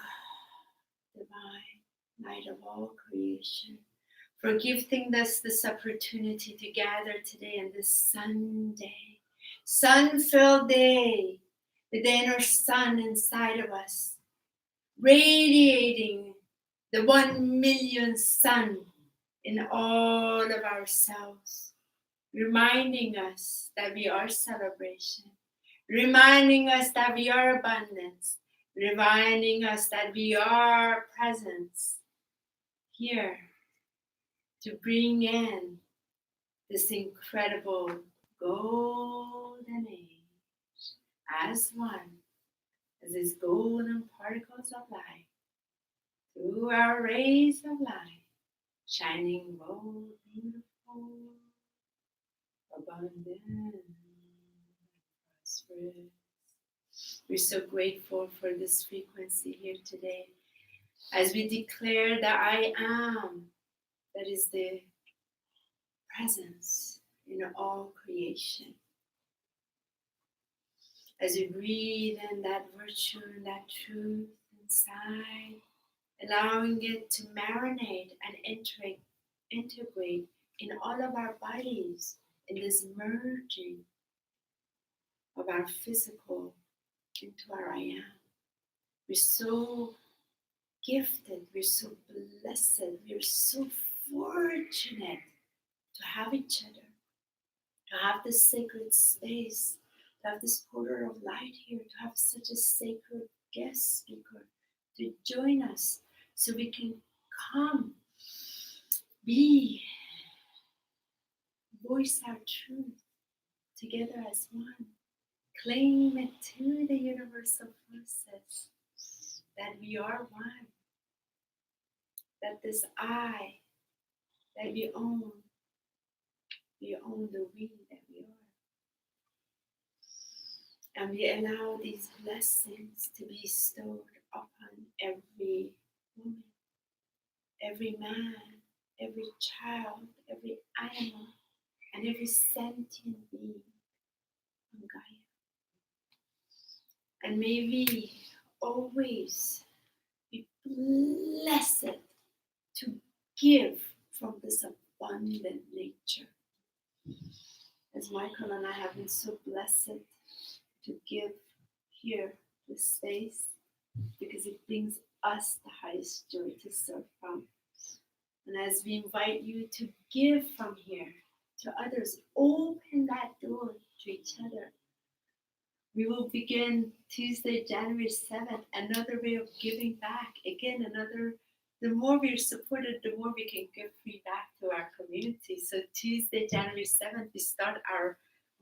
Divine Light of all creation, for gifting us this opportunity to gather today on this Sunday, sun-filled day, the inner sun inside of us, radiating the 1 million sun in all of ourselves, reminding us that we are celebration, reminding us that we are abundance, reminding us that we are presence here to bring in this incredible golden age as one, as these golden particles of light through our rays of light, shining bold, beautiful, abundant, prosperous. We're so grateful for this frequency here today as we declare that I am, that is the presence in all creation. As we breathe in that virtue and that truth inside, allowing it to marinate and integrate in all of our bodies, in this merging of our physical into our I am. We're so gifted, we're so blessed, we're so fortunate fortunate to have each other, to have this sacred space, to have this portal of light here, to have such a sacred guest speaker to join us so we can come, be, voice our truth together as one. Claim it to the universal forces that we are one, that this I that we own the we that we are. And we allow these blessings to be bestowed upon every woman, every man, every child, every animal, and every sentient being on Gaia. And may we always be blessed to give from this abundant nature. As Michael and I have been so blessed to give here this space, because it brings us the highest joy to serve from. And as we invite you to give from here to others, open that door to each other. We will begin Tuesday, January 7th, another way of giving back. Again, the more we're supported, the more we can give free back to our community. So Tuesday, January 7th,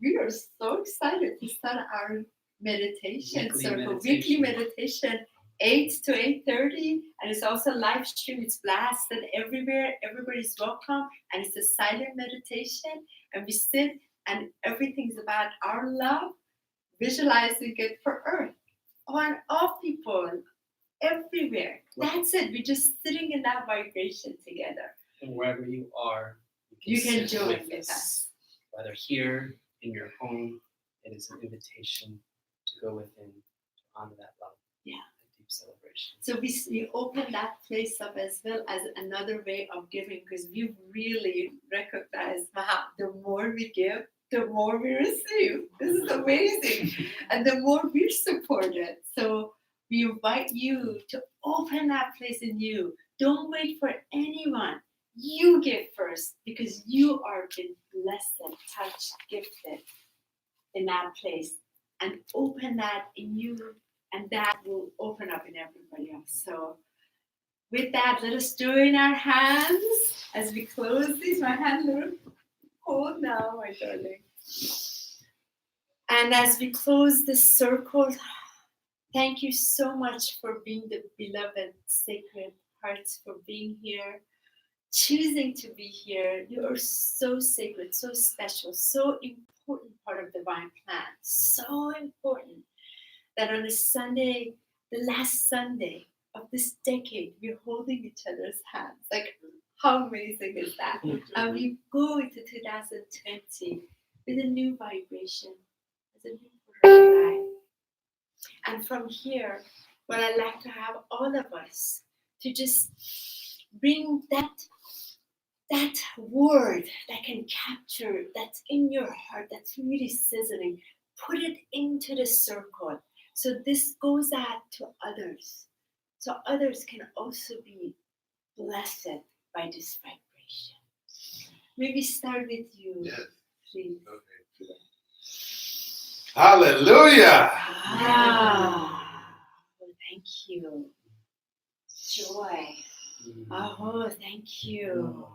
we are so excited to start our meditation circle, weekly meditation, 8 to 8:30. And it's also live stream. It's blasted everywhere. Everybody's welcome. And it's a silent meditation. And we sit and everything's about our love, visualizing it for Earth, on all people, everywhere. That's it. We're just sitting in that vibration together. And wherever you are, You can sit join with with us. Whether here, in your home, it is an invitation to go within, to honor that love. Yeah. A deep celebration. So we open that place up as well as another way of giving, because we really recognize the more we give, the more we receive. This is amazing. And the more we're supported. So we invite you to open that place in you. Don't wait for anyone. You give first, because you are been blessed, touched, gifted in that place. And open that in you, and that will open up in everybody else. So with that, let us join our hands as we close these. My hand a little cold now, my darling. And as we close this circle, thank you so much for being the beloved sacred hearts, for being here, choosing to be here. You are so sacred, so special, so important part of the divine plan. So important that on a Sunday, the last Sunday of this decade, we're holding each other's hands. Like, how amazing is that? And we go into 2020 with a new vibration, as a new portal of life. And from here, what I'd like to have all of us to just bring that word that can capture, that's in your heart, that's really sizzling, put it into the circle. So this goes out to others. So others can also be blessed by this vibration. Maybe start with you, Yes. please. Okay. Hallelujah. Oh, thank you. Joy. Mm. Oh, thank you.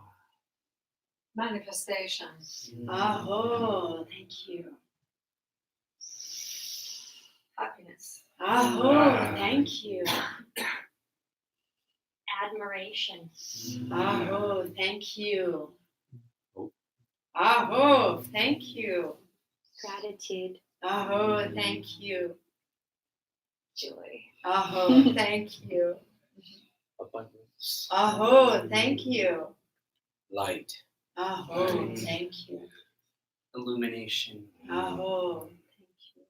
Manifestation. Oh, thank you. Happiness. Oh, thank you. Admiration. Oh, thank you. Oh, thank you. Gratitude. Oh, thank you. Joy. Oh, thank you. Abundance. Oh, thank you. Light. Oh, thank you. Illumination. Oh, thank you.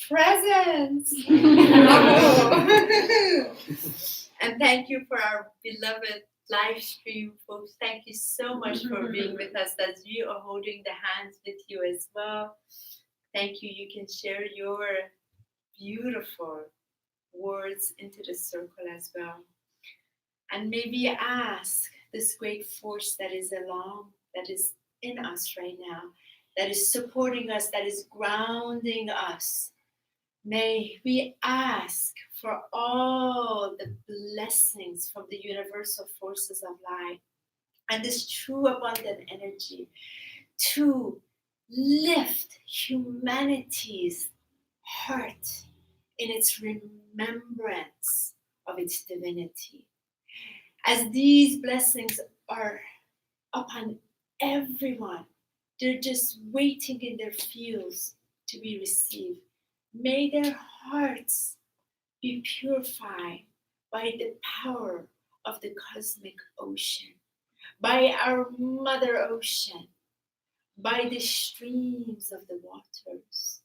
Presents. And thank you for our beloved live stream folks. Thank you so much for being with us, as you are holding the hands with you as well. Thank you. You can share your beautiful words into the circle as well. And maybe ask this great force that is in us right now, that is supporting us, that is grounding us. May we ask for all the blessings from the universal forces of light and this true abundant energy to lift humanity's heart in its remembrance of its divinity. As these blessings are upon everyone, they're just waiting in their fields to be received. May their hearts be purified by the power of the cosmic ocean, by our Mother Ocean, by the streams of the waters.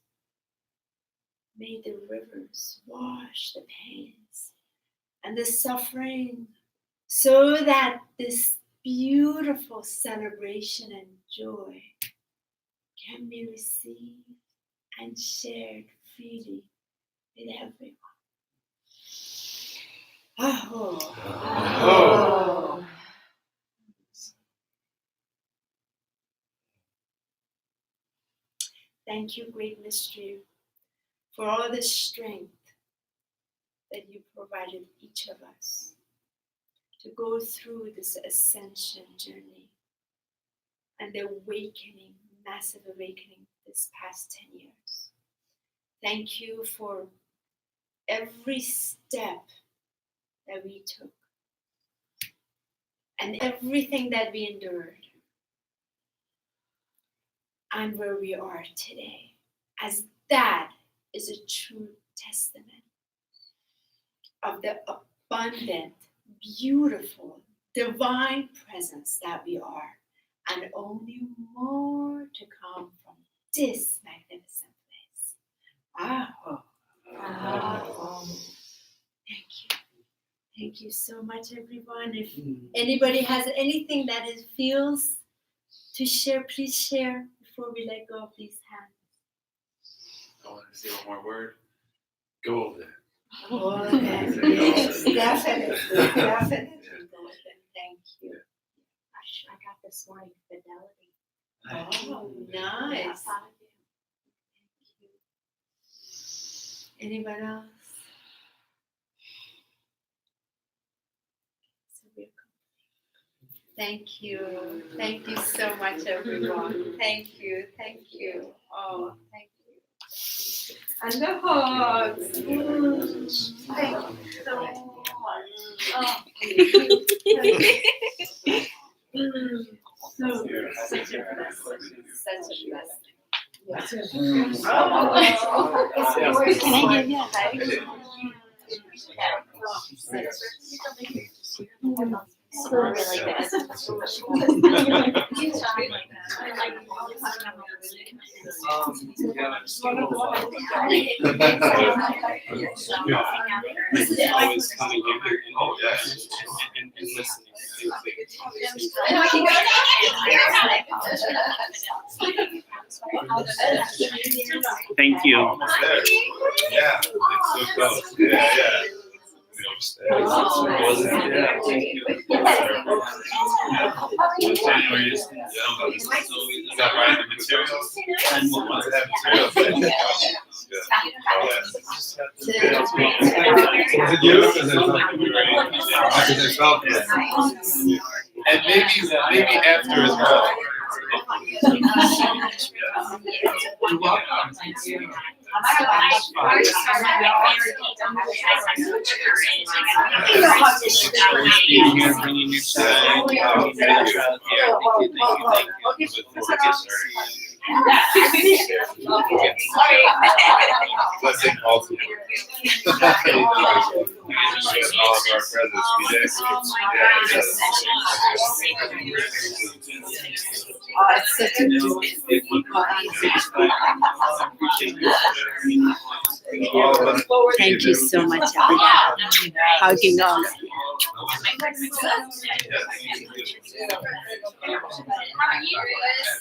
May the rivers wash the pains and the suffering so that this beautiful celebration and joy can be received and shared freely with everyone. Oh. Oh. Thank you, Great Mystery, for all the strength that you provided each of us to go through this ascension journey and the awakening, massive awakening this past 10 years. Thank you for every step that we took and everything that we endured and where we are today, as that is a true testament of the abundant, beautiful, divine presence that we are, and only more to come from this magnificent place. Wow. Thank you. Thank you so much, everyone. If anybody has anything that it feels to share, please share before we let go of these hands. I want to say one more word. Go over there. Oh, yes, definitely. Thank you. I got this morning, fidelity. Oh, nice. Thank you. Anyone else? Thank you. Thank you so much, everyone. Thank you. Thank you. Oh, thank you. And the hugs. Thank you so much. So, such a blessing. Such a blessing. Can I give you a hug? Really good. This is always coming here and listening. Thank you. Almost there. Yeah, it's so close. Yeah. Got right the materials. And we'll have materials. Is it you? And maybe after as well. You're welcome. Thank you. Blessing all to you. All of our presence be there. It's such a Thank you so much, everyone. Hugging all. Yes.